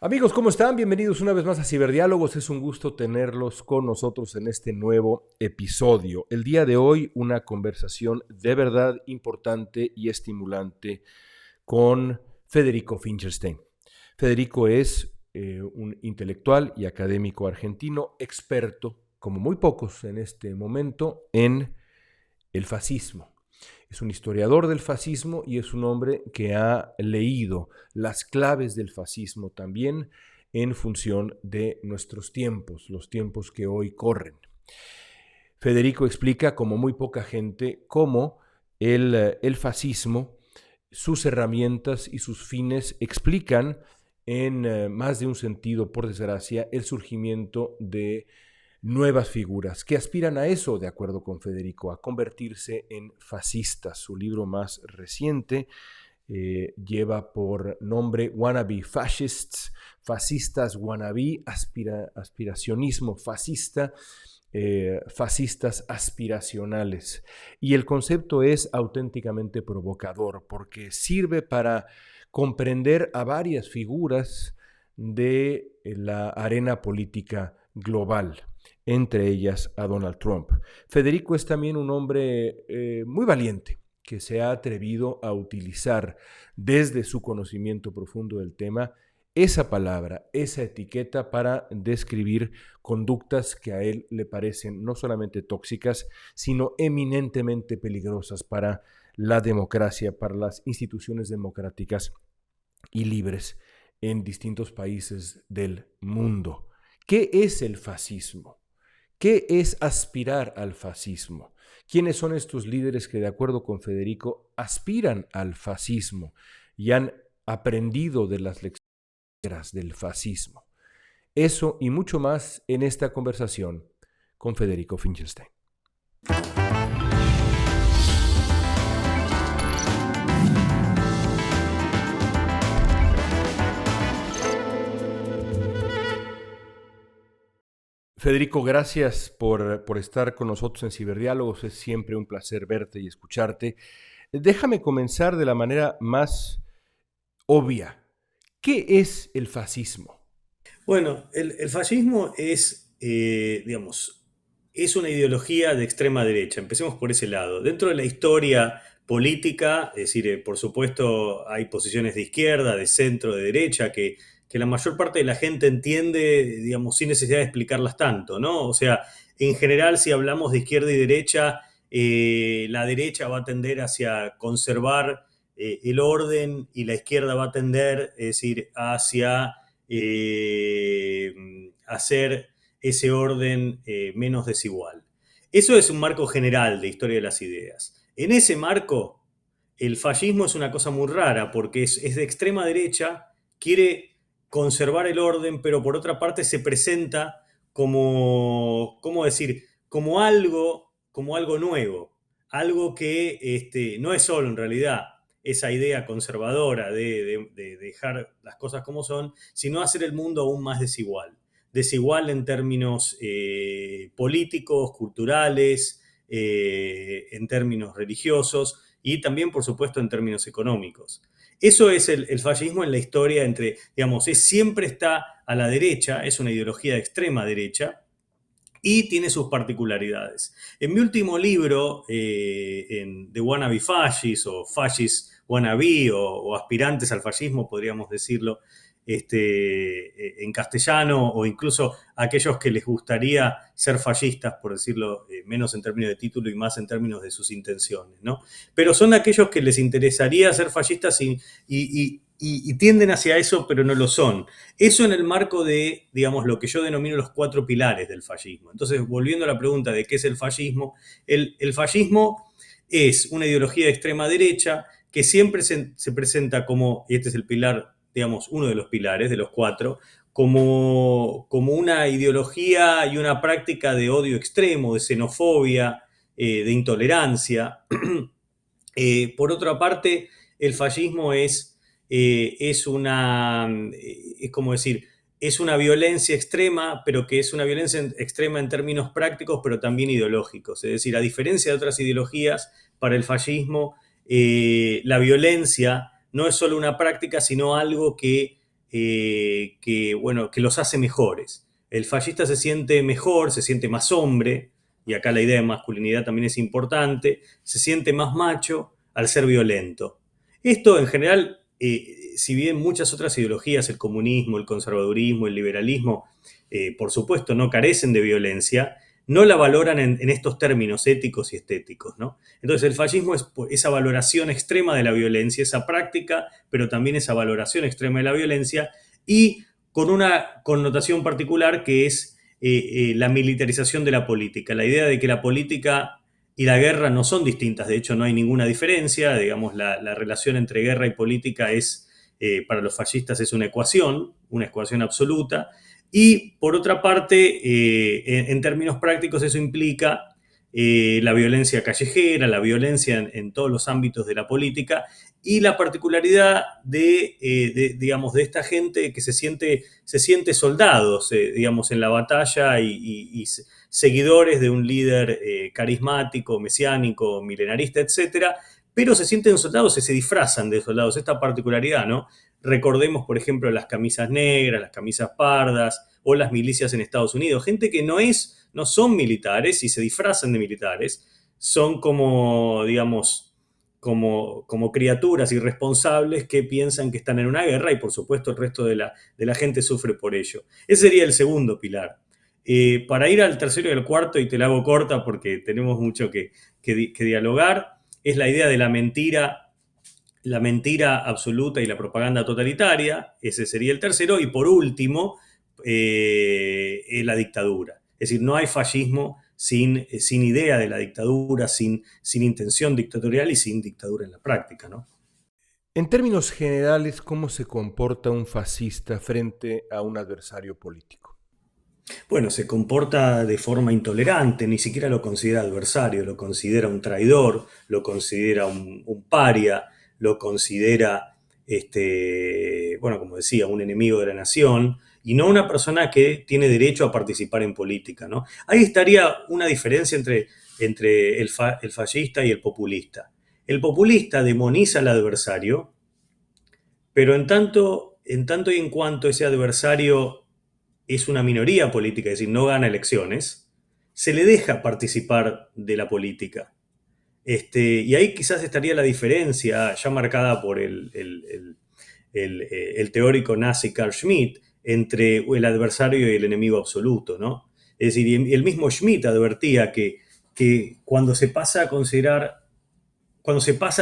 Amigos, ¿cómo están? Bienvenidos una vez más a Ciberdiálogos. Es un gusto tenerlos con nosotros en este nuevo episodio. El día de hoy, una conversación de verdad importante y estimulante con Federico Finkelstein. Federico es un intelectual y académico argentino, experto, como muy pocos en este momento, en el fascismo. Es un historiador del fascismo y es un hombre que ha leído las claves del fascismo también en función de nuestros tiempos, los tiempos que hoy corren. Federico explica, como muy poca gente, cómo el fascismo, sus herramientas y sus fines explican en más de un sentido, por desgracia, el surgimiento de nuevas figuras que aspiran a eso, de acuerdo con Federico, a convertirse en fascistas. Su libro más reciente lleva por nombre Wannabe Fascists, fascistas wannabe, aspiracionismo fascista, fascistas aspiracionales. Y el concepto es auténticamente provocador porque sirve para comprender a varias figuras de la arena política global, entre ellas a Donald Trump. Federico es también un hombre muy valiente, que se ha atrevido a utilizar desde su conocimiento profundo del tema esa palabra, esa etiqueta para describir conductas que a él le parecen no solamente tóxicas, sino eminentemente peligrosas para la democracia, para las instituciones democráticas y libres en distintos países del mundo. ¿Qué es el fascismo? ¿Qué es aspirar al fascismo? ¿Quiénes son estos líderes que, de acuerdo con Federico, aspiran al fascismo y han aprendido de las lecciones del fascismo? Eso y mucho más en esta conversación con Federico Finkelstein. Federico, gracias por estar con nosotros en Ciberdiálogos. Es siempre un placer verte y escucharte. Déjame comenzar de la manera más obvia. ¿Qué es el fascismo? Bueno, el fascismo es, digamos, es una ideología de extrema derecha. Empecemos por ese lado. Dentro de la historia política, es decir, por supuesto hay posiciones de izquierda, de centro, de derecha, que la mayor parte de la gente entiende, digamos, sin necesidad de explicarlas tanto, ¿no? O sea, en general, si hablamos de izquierda y derecha, la derecha va a tender hacia conservar el orden y la izquierda va a tender, es decir, hacia hacer ese orden menos desigual. Eso es un marco general de historia de las ideas. En ese marco, el fascismo es una cosa muy rara porque es de extrema derecha, quiere conservar el orden, pero por otra parte se presenta como, ¿cómo decir? Como algo nuevo, algo que no es solo en realidad esa idea conservadora de dejar las cosas como son, sino hacer el mundo aún más desigual. Desigual en términos políticos, culturales, en términos religiosos y también, por supuesto, en términos económicos. Eso es el fascismo en la historia entre, digamos, siempre está a la derecha, es una ideología de extrema derecha, y tiene sus particularidades. En mi último libro, en The Wannabe Fascists, o Fascist Wannabe, o Aspirantes al Fascismo, podríamos decirlo, en castellano, o incluso aquellos que les gustaría ser fascistas, por decirlo menos en términos de título y más en términos de sus intenciones, ¿no? Pero son aquellos que les interesaría ser fascistas y tienden hacia eso, pero no lo son. Eso en el marco de, digamos, lo que yo denomino los cuatro pilares del fascismo. Entonces, volviendo a la pregunta de qué es el fascismo es una ideología de extrema derecha que siempre se presenta como, y este es el pilar, digamos, uno de los pilares de los cuatro, como una ideología y una práctica de odio extremo, de xenofobia, de intolerancia. Por otra parte, el fascismo es como decir, es una violencia extrema, pero que es una violencia extrema en términos prácticos, pero también ideológicos. Es decir, a diferencia de otras ideologías, para el fascismo, la violencia no es solo una práctica, sino algo que que los hace mejores. El fascista se siente mejor, se siente más hombre, y acá la idea de masculinidad también es importante, se siente más macho al ser violento. Esto en general, si bien muchas otras ideologías, el comunismo, el conservadurismo, el liberalismo, por supuesto no carecen de violencia, no la valoran en estos términos éticos y estéticos, ¿no? Entonces el fascismo es esa valoración extrema de la violencia, esa práctica, pero también esa valoración extrema de la violencia, y con una connotación particular que es la militarización de la política, la idea de que la política y la guerra no son distintas, de hecho no hay ninguna diferencia, digamos, la relación entre guerra y política es, para los fascistas es una ecuación absoluta, y por otra parte, en términos prácticos eso implica la violencia callejera, la violencia en todos los ámbitos de la política, y la particularidad digamos, de esta gente que se siente soldados, digamos, en la batalla y seguidores de un líder carismático, mesiánico, milenarista, etcétera, pero se sienten soldados y se disfrazan de soldados. Esta particularidad, ¿no? Recordemos, por ejemplo, las camisas negras, las camisas pardas o las milicias en Estados Unidos. Gente que no son militares y se disfrazan de militares, son como, digamos, como criaturas irresponsables que piensan que están en una guerra y por supuesto el resto de la gente sufre por ello. Ese sería el segundo pilar. Para ir al tercero y al cuarto, y te la hago corta porque tenemos mucho que dialogar, es la idea de la mentira absoluta y la propaganda totalitaria, ese sería el tercero, y por último, la dictadura. Es decir, no hay fascismo sin idea de la dictadura, sin intención dictatorial y sin dictadura en la práctica, ¿no? En términos generales, ¿cómo se comporta un fascista frente a un adversario político? Bueno, se comporta de forma intolerante, ni siquiera lo considera adversario, lo considera un traidor, lo considera un paria, lo considera, bueno, como decía, un enemigo de la nación y no una persona que tiene derecho a participar en política, ¿no? Ahí estaría una diferencia entre el fascista y el populista. El populista demoniza al adversario, pero en tanto y en cuanto ese adversario es una minoría política, es decir, no gana elecciones, se le deja participar de la política. Y ahí quizás estaría la diferencia, ya marcada por el teórico nazi Carl Schmitt, entre el adversario y el enemigo absoluto, ¿no? Es decir, y el mismo Schmitt advertía que cuando se pasa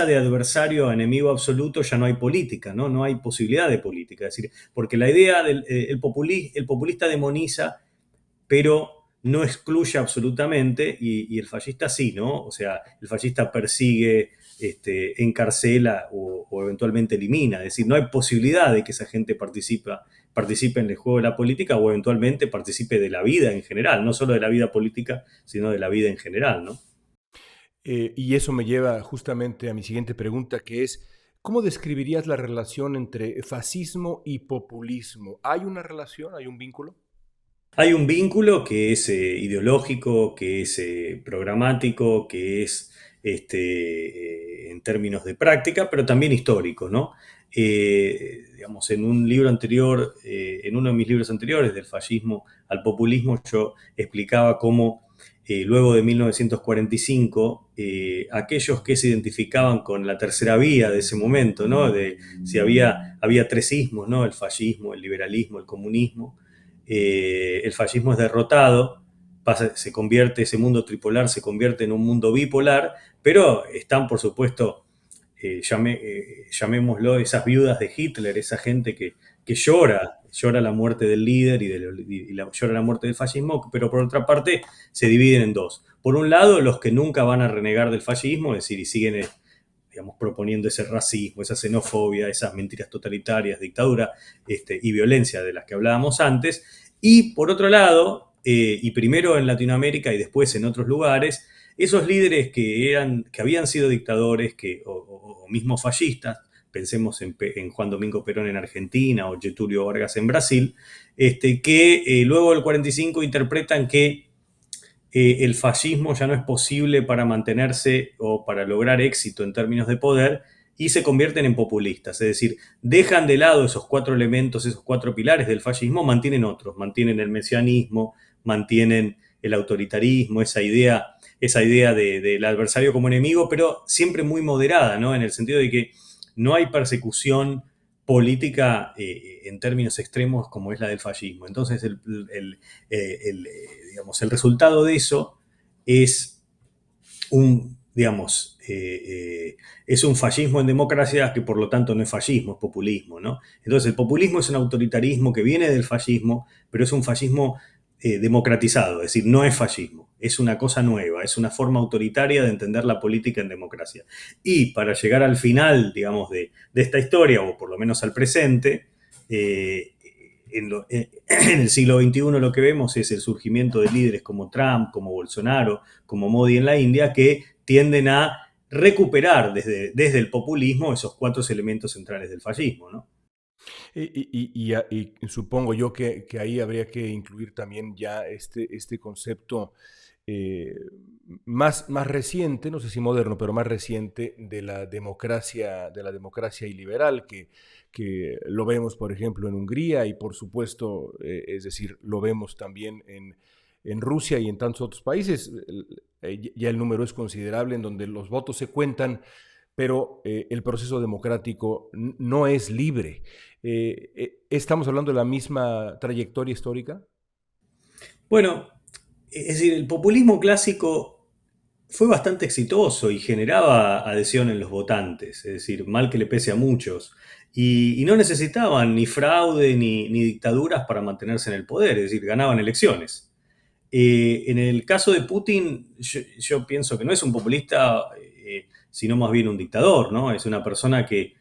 de adversario a enemigo absoluto ya no hay política, ¿no? No hay posibilidad de política. Es decir, porque la idea del populista demoniza, pero no excluye absolutamente, y el fascista sí, ¿no? O sea, el fascista persigue, encarcela o eventualmente elimina. Es decir, no hay posibilidad de que esa gente participe en el juego de la política o eventualmente participe de la vida en general, no solo de la vida política, sino de la vida en general, ¿no? Y eso me lleva justamente a mi siguiente pregunta, que es, ¿cómo describirías la relación entre fascismo y populismo? ¿Hay una relación? ¿Hay un vínculo? Hay un vínculo que es ideológico, que es programático, que es en términos de práctica, pero también histórico, ¿no? Digamos, en un libro anterior, en uno de mis libros anteriores, del fascismo al populismo, yo explicaba cómo luego de 1945, aquellos que se identificaban con la tercera vía de ese momento, ¿no? Si había tres ismos, ¿no? El fascismo, el liberalismo, el comunismo. El fascismo es derrotado, ese mundo tripolar se convierte en un mundo bipolar, pero están, por supuesto, llamémoslo, esas viudas de Hitler, esa gente que llora la muerte del líder llora la muerte del fascismo, pero por otra parte se dividen en dos. Por un lado, los que nunca van a renegar del fascismo, es decir, y siguen, digamos, proponiendo ese racismo, esa xenofobia, esas mentiras totalitarias, dictadura y violencia de las que hablábamos antes. Y por otro lado, y primero en Latinoamérica y después en otros lugares, esos líderes que habían sido dictadores o mismos fascistas, pensemos en Juan Domingo Perón en Argentina o Getúlio Vargas en Brasil, que luego del 45 interpretan que el fascismo ya no es posible para mantenerse o para lograr éxito en términos de poder y se convierten en populistas, es decir, dejan de lado esos 4 elementos, esos 4 pilares del fascismo, mantienen otros, mantienen el mesianismo, mantienen el autoritarismo, esa idea del adversario como enemigo, pero siempre muy moderada, ¿no? En el sentido de que no hay persecución política en términos extremos como es la del fascismo. Entonces, digamos, el resultado de eso es es un fascismo en democracia que por lo tanto no es fascismo, es populismo, ¿no? Entonces el populismo es un autoritarismo que viene del fascismo, pero es un fascismo democratizado, es decir, no es fascismo, es una cosa nueva, es una forma autoritaria de entender la política en democracia. Y para llegar al final, digamos, de esta historia, o por lo menos al presente, en el siglo XXI lo que vemos es el surgimiento de líderes como Trump, como Bolsonaro, como Modi en la India, que tienden a recuperar desde el populismo esos 4 elementos centrales del fascismo, ¿no? Y supongo yo que ahí habría que incluir también ya este concepto eh, más reciente, no sé si moderno, pero más reciente de la democracia iliberal, que lo vemos, por ejemplo, en Hungría y por supuesto, es decir, lo vemos también en Rusia y en tantos otros países. Ya el número es considerable en donde los votos se cuentan, pero el proceso democrático no es libre. ¿Estamos hablando de la misma trayectoria histórica? Bueno, es decir, el populismo clásico fue bastante exitoso y generaba adhesión en los votantes, es decir, mal que le pese a muchos. Y no necesitaban ni fraude ni dictaduras para mantenerse en el poder, es decir, ganaban elecciones. En el caso de Putin, yo pienso que no es un populista, sino más bien un dictador, ¿no? Es una persona que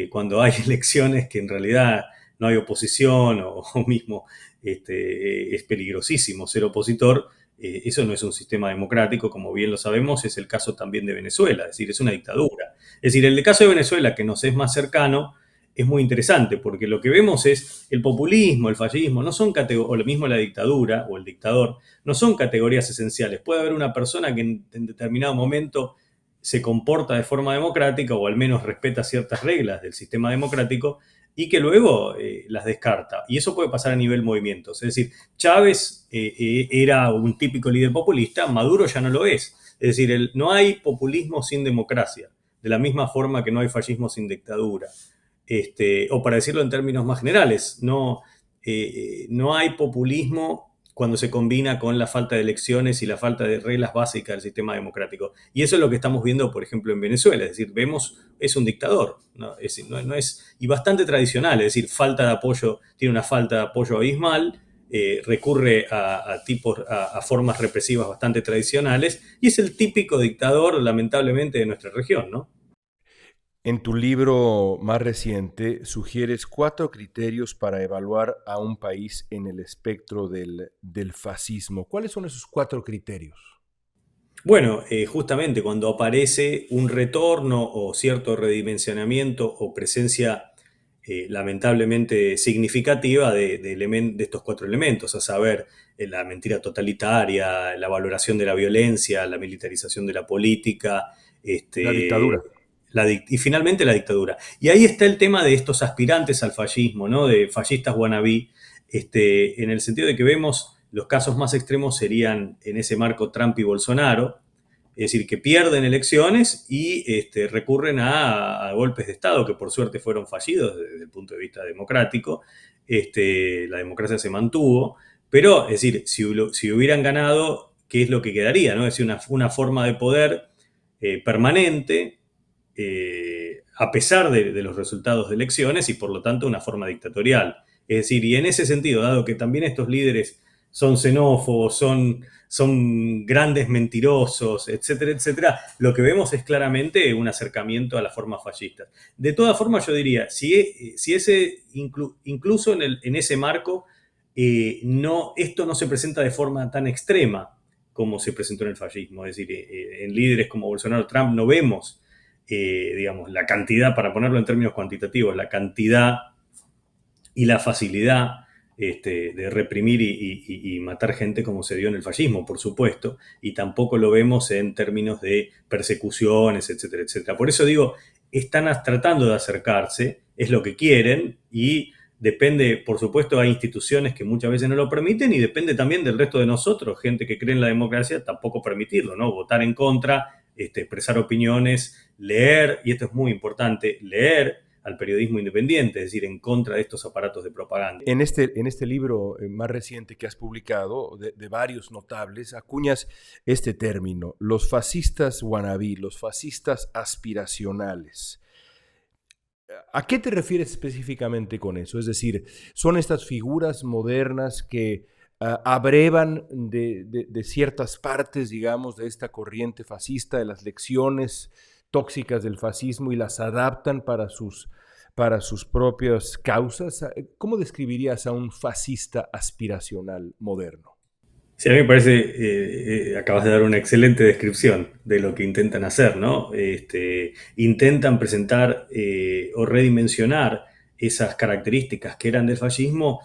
cuando hay elecciones que en realidad no hay oposición o mismo es peligrosísimo ser opositor, eso no es un sistema democrático, como bien lo sabemos, es el caso también de Venezuela, es decir, es una dictadura. Es decir, el caso de Venezuela, que nos es más cercano, es muy interesante, porque lo que vemos es el populismo, el fascismo, no son o lo mismo la dictadura o el dictador, no son categorías esenciales. Puede haber una persona que en determinado momento se comporta de forma democrática o al menos respeta ciertas reglas del sistema democrático y que luego las descarta. Y eso puede pasar a nivel movimientos. Es decir, Chávez era un típico líder populista, Maduro ya no lo es. Es decir, no hay populismo sin democracia, de la misma forma que no hay fascismo sin dictadura. O para decirlo en términos más generales, no hay populismo cuando se combina con la falta de elecciones y la falta de reglas básicas del sistema democrático. Y eso es lo que estamos viendo, por ejemplo, en Venezuela. Es decir, es un dictador, ¿no? Y bastante tradicional, es decir, falta de apoyo, tiene una falta de apoyo abismal, recurre a formas represivas bastante tradicionales, y es el típico dictador, lamentablemente, de nuestra región, ¿no? En tu libro más reciente sugieres 4 criterios para evaluar a un país en el espectro del fascismo. ¿Cuáles son esos 4 criterios? Bueno, justamente cuando aparece un retorno o cierto redimensionamiento o presencia lamentablemente significativa de estos 4 elementos, a saber, la mentira totalitaria, la valoración de la violencia, la militarización de la política, La dictadura. y finalmente la dictadura. Y ahí está el tema de estos aspirantes al fascismo, ¿no? De fascistas wannabe, en el sentido de que vemos los casos más extremos serían en ese marco Trump y Bolsonaro, es decir, que pierden elecciones y recurren a golpes de Estado, que por suerte fueron fallidos desde el punto de vista democrático. La democracia se mantuvo, pero es decir, si hubieran ganado, ¿qué es lo que quedaría? ¿No? Es decir, una forma de poder permanente, a pesar de los resultados de elecciones y por lo tanto una forma dictatorial. Es decir, y en ese sentido, dado que también estos líderes son xenófobos, son grandes mentirosos, etcétera, etcétera, lo que vemos es claramente un acercamiento a las formas fascistas. De todas formas, yo diría, si incluso en ese marco, esto no se presenta de forma tan extrema como se presentó en el fascismo. Es decir, en líderes como Bolsonaro, Trump, no vemos, digamos, la cantidad, para ponerlo en términos cuantitativos, la cantidad y la facilidad de reprimir y matar gente como se dio en el fascismo, por supuesto, y tampoco lo vemos en términos de persecuciones, etcétera, etcétera. Por eso digo, están tratando de acercarse, es lo que quieren y depende, por supuesto, hay instituciones que muchas veces no lo permiten y depende también del resto de nosotros, gente que cree en la democracia, tampoco permitirlo, ¿no? Votar en contra, expresar opiniones, leer, y esto es muy importante, leer al periodismo independiente, es decir, en contra de estos aparatos de propaganda. En este libro más reciente que has publicado, de varios notables, acuñas este término, los fascistas wannabe, los fascistas aspiracionales. ¿A qué te refieres específicamente con eso? Es decir, ¿son estas figuras modernas que abrevan de ciertas partes, digamos, de esta corriente fascista, de las lecciones tóxicas del fascismo y las adaptan para sus propias causas? ¿Cómo describirías a un fascista aspiracional moderno? Sí, a mí me parece, acabas de dar una excelente descripción de lo que intentan hacer, ¿no? Intentan presentar o redimensionar esas características que eran del fascismo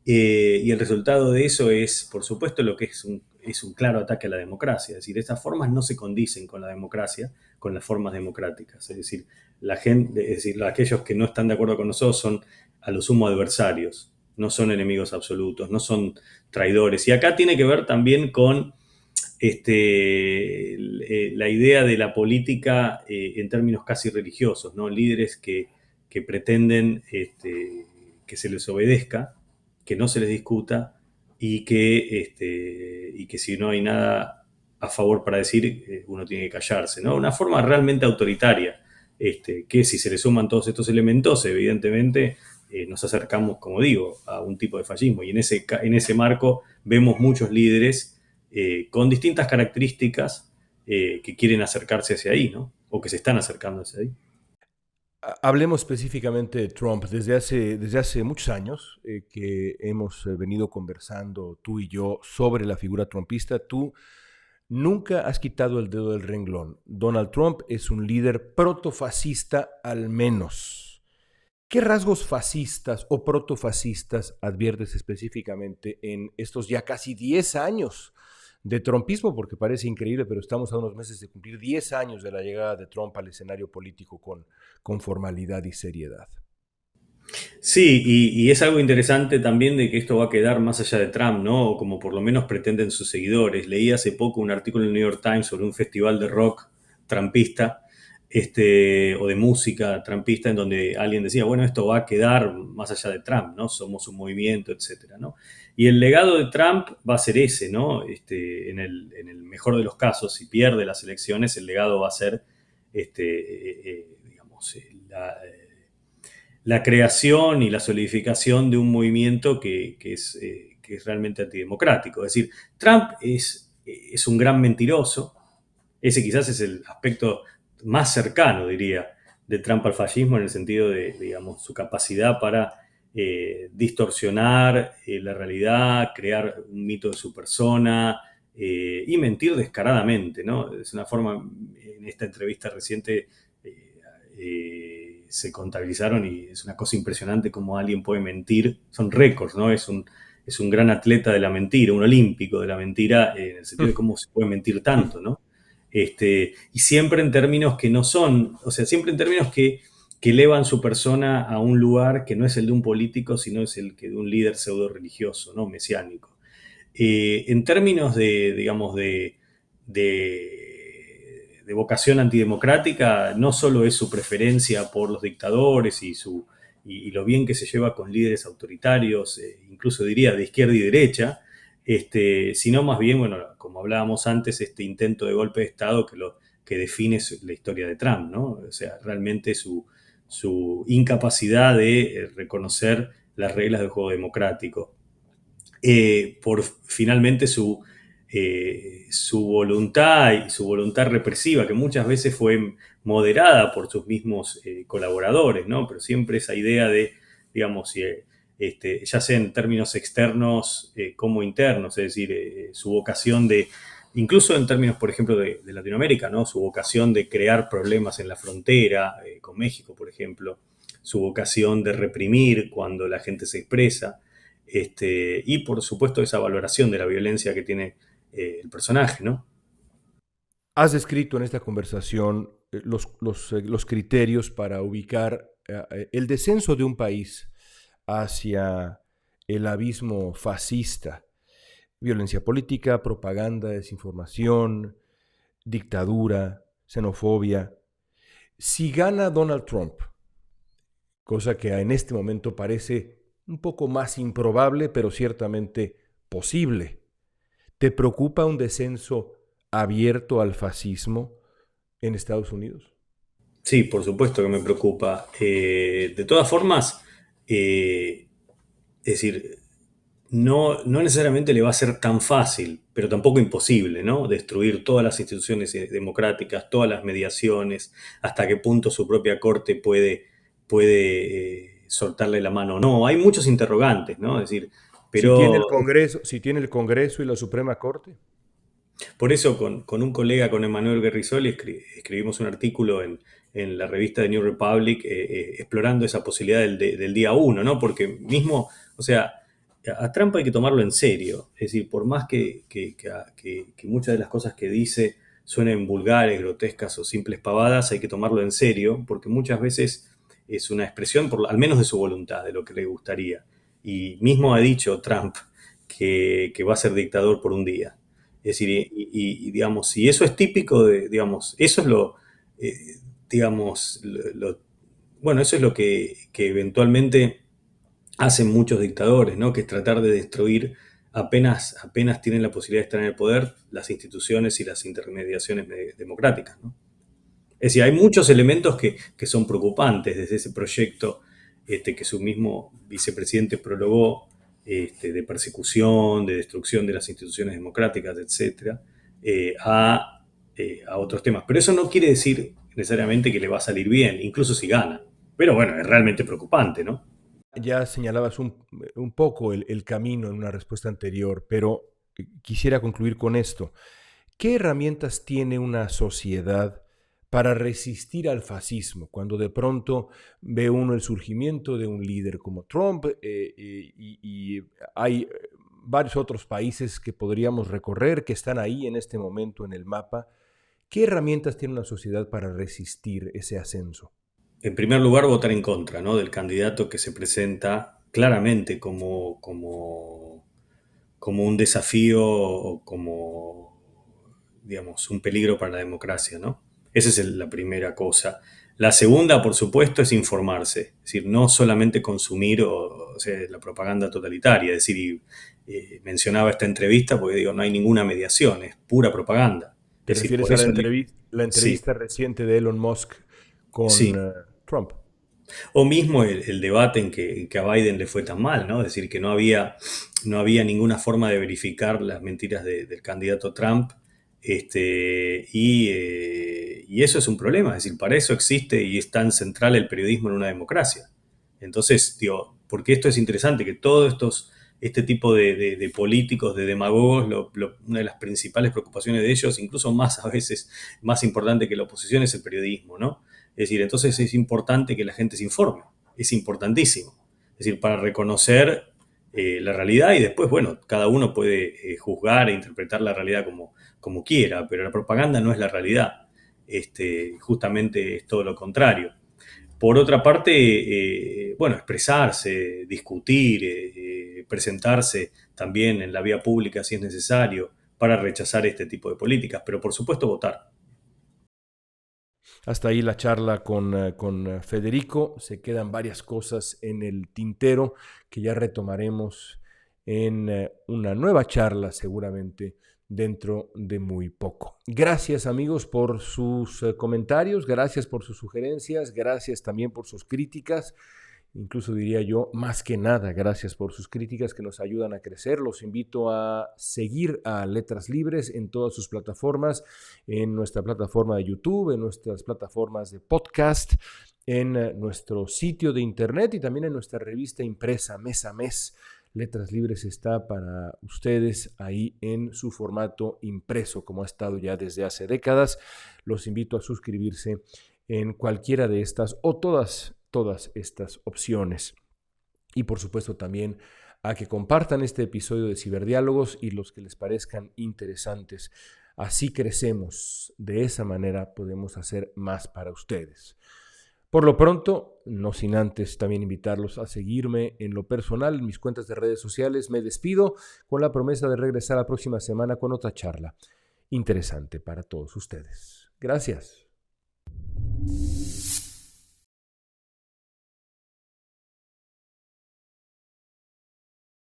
y el resultado de eso es, por supuesto, lo que es un claro ataque a la democracia. Es decir, estas formas no se condicen con la democracia, con las formas democráticas. Es decir, la gente, es decir, aquellos que no están de acuerdo con nosotros son a lo sumo adversarios, no son enemigos absolutos, no son traidores. Y acá tiene que ver también con la idea de la política en términos casi religiosos, ¿no? Líderes que pretenden que se les obedezca, que no se les discuta y que si no hay nada a favor para decir, uno tiene que callarse, ¿no? Una forma realmente autoritaria, que si se le suman todos estos elementos, evidentemente nos acercamos, como digo, a un tipo de fascismo. Y en ese marco vemos muchos líderes con distintas características que quieren acercarse hacia ahí, ¿no? O que se están acercando hacia ahí. Hablemos específicamente de Trump. Desde hace muchos años que hemos venido conversando tú y yo sobre la figura trumpista. Tú nunca has quitado el dedo del renglón. Donald Trump es un líder protofascista al menos. ¿Qué rasgos fascistas o protofascistas adviertes específicamente en estos ya casi 10 años de trumpismo? Porque parece increíble, pero estamos a unos meses de cumplir 10 años de la llegada de Trump al escenario político con formalidad y seriedad. Sí, y es algo interesante también de que esto va a quedar más allá de Trump, ¿no? O como por lo menos pretenden sus seguidores. Leí hace poco un artículo en el New York Times sobre un festival de rock trumpista, o de música trumpista, en donde alguien decía, bueno, esto va a quedar más allá de Trump, ¿no? Somos un movimiento, etcétera, ¿no? Y el legado de Trump va a ser ese, ¿no? En el mejor de los casos, si pierde las elecciones, el legado va a ser, digamos, la creación y la solidificación de un movimiento que es realmente antidemocrático. Es decir, Trump es un gran mentiroso. Ese quizás es el aspecto más cercano, diría, de Trump al fascismo en el sentido de, digamos, su capacidad para distorsionar la realidad, crear un mito de su persona y mentir descaradamente, ¿no? Es una forma, en esta entrevista reciente se contabilizaron y es una cosa impresionante cómo alguien puede mentir, son récords, ¿no? Es un gran atleta de la mentira, un olímpico de la mentira, en el sentido de cómo se puede mentir tanto, ¿no? Y siempre en términos que no son, o sea, siempre en términos que elevan su persona a un lugar que no es el de un político, sino es el que de un líder pseudo religioso, ¿no? Mesiánico. En términos de, digamos, de vocación antidemocrática, no solo es su preferencia por los dictadores y lo bien que se lleva con líderes autoritarios, incluso diría de izquierda y derecha, sino más bien, bueno, como hablábamos antes, este intento de golpe de Estado que define la historia de Trump, ¿no? O sea, realmente su incapacidad de reconocer las reglas del juego democrático. Por finalmente su voluntad y su voluntad represiva, que muchas veces fue moderada por sus mismos colaboradores, ¿no? Pero siempre esa idea de, digamos, ya sea en términos externos como internos, es decir, su vocación de, incluso en términos, por ejemplo, de Latinoamérica, ¿no? Su vocación de crear problemas en la frontera, con México, por ejemplo, su vocación de reprimir cuando la gente se expresa, y por supuesto esa valoración de la violencia que tiene el personaje, ¿no? Has descrito en esta conversación los criterios para ubicar el descenso de un país hacia el abismo fascista: violencia política, propaganda, desinformación, dictadura, xenofobia. Si gana Donald Trump, cosa que en este momento parece un poco más improbable, pero ciertamente posible, ¿te preocupa un descenso abierto al fascismo en Estados Unidos? Sí, por supuesto que me preocupa. De todas formas, es decir, no necesariamente le va a ser tan fácil, pero tampoco imposible, ¿no? Destruir todas las instituciones democráticas, todas las mediaciones, hasta qué punto su propia corte puede soltarle la mano o no. Hay muchos interrogantes, ¿no? Es decir, pero Si tiene el Congreso y la Suprema Corte. por eso con un colega, con Emanuel Guerrisoli, escribimos un artículo en la revista de New Republic explorando esa posibilidad del día uno, ¿no? Porque mismo, o sea, a Trump hay que tomarlo en serio. Es decir, por más que muchas de las cosas que dice suenen vulgares, grotescas o simples pavadas, hay que tomarlo en serio, porque muchas veces es una expresión, al menos de su voluntad, de lo que le gustaría. Y mismo ha dicho Trump que va a ser dictador por un día. Es decir, digamos, si eso es típico de, digamos, eso es eh, digamos, bueno, eso es lo que eventualmente hacen muchos dictadores, ¿no? Que es tratar de destruir apenas tienen la posibilidad de estar en el poder las instituciones y las intermediaciones democráticas, ¿no? Es decir, hay muchos elementos que son preocupantes desde ese proyecto que su mismo vicepresidente prologó, de persecución, de destrucción de las instituciones democráticas, etcétera, a otros temas. Pero eso no quiere decir necesariamente que le va a salir bien, incluso si gana. Pero bueno, es realmente preocupante, ¿no? Ya señalabas un poco el camino en una respuesta anterior, pero quisiera concluir con esto. ¿Qué herramientas tiene una sociedad para resistir al fascismo cuando de pronto ve uno el surgimiento de un líder como Trump y hay varios otros países que podríamos recorrer que están ahí en este momento en el mapa? ¿Qué herramientas tiene una sociedad para resistir ese ascenso? En primer lugar, votar en contra, ¿no? Del candidato que se presenta claramente como un desafío o como, digamos, un peligro para la democracia, ¿no? Esa es la primera cosa. La segunda, por supuesto, es informarse, es decir, no solamente consumir o sea, la propaganda totalitaria, es decir, mencionaba esta entrevista porque digo, no hay ninguna mediación, es pura propaganda. ¿Te Es decir, refieres por a eso, la sí, entrevista reciente de Elon Musk con sí. Trump? O mismo el debate en que a Biden le fue tan mal, ¿no? Es decir, que no había ninguna forma de verificar las mentiras del candidato Trump. Y eso es un problema, es decir, para eso existe y es tan central el periodismo en una democracia. Entonces, digo, porque esto es interesante, que este tipo de políticos, de demagogos, una de las principales preocupaciones de ellos, incluso más a veces, más importante que la oposición, es el periodismo, ¿no? Es decir, entonces es importante que la gente se informe, es importantísimo. Es decir, para reconocer la realidad y después, bueno, cada uno puede juzgar e interpretar la realidad como quiera, pero la propaganda no es la realidad. Justamente es todo lo contrario. Por otra parte, bueno, expresarse, discutir, presentarse también en la vía pública si es necesario para rechazar este tipo de políticas, pero por supuesto votar. Hasta ahí la charla con Federico. Se quedan varias cosas en el tintero que ya retomaremos en una nueva charla seguramente dentro de muy poco. Gracias amigos por sus comentarios, gracias por sus sugerencias, gracias también por sus críticas. Incluso diría yo, más que nada, gracias por sus críticas que nos ayudan a crecer. Los invito a seguir a Letras Libres en todas sus plataformas, en nuestra plataforma de YouTube, en nuestras plataformas de podcast, en nuestro sitio de internet y también en nuestra revista impresa mes a mes. Letras Libres está para ustedes ahí en su formato impreso, como ha estado ya desde hace décadas. Los invito a suscribirse en cualquiera de estas o todas estas opciones. Y por supuesto también a que compartan este episodio de Ciberdiálogos y los que les parezcan interesantes Así crecemos. De esa manera podemos hacer más para ustedes. Por lo pronto, no sin antes también invitarlos a seguirme en lo personal, en mis cuentas de redes sociales. Me despido con la promesa de regresar la próxima semana con otra charla interesante para todos ustedes. Gracias.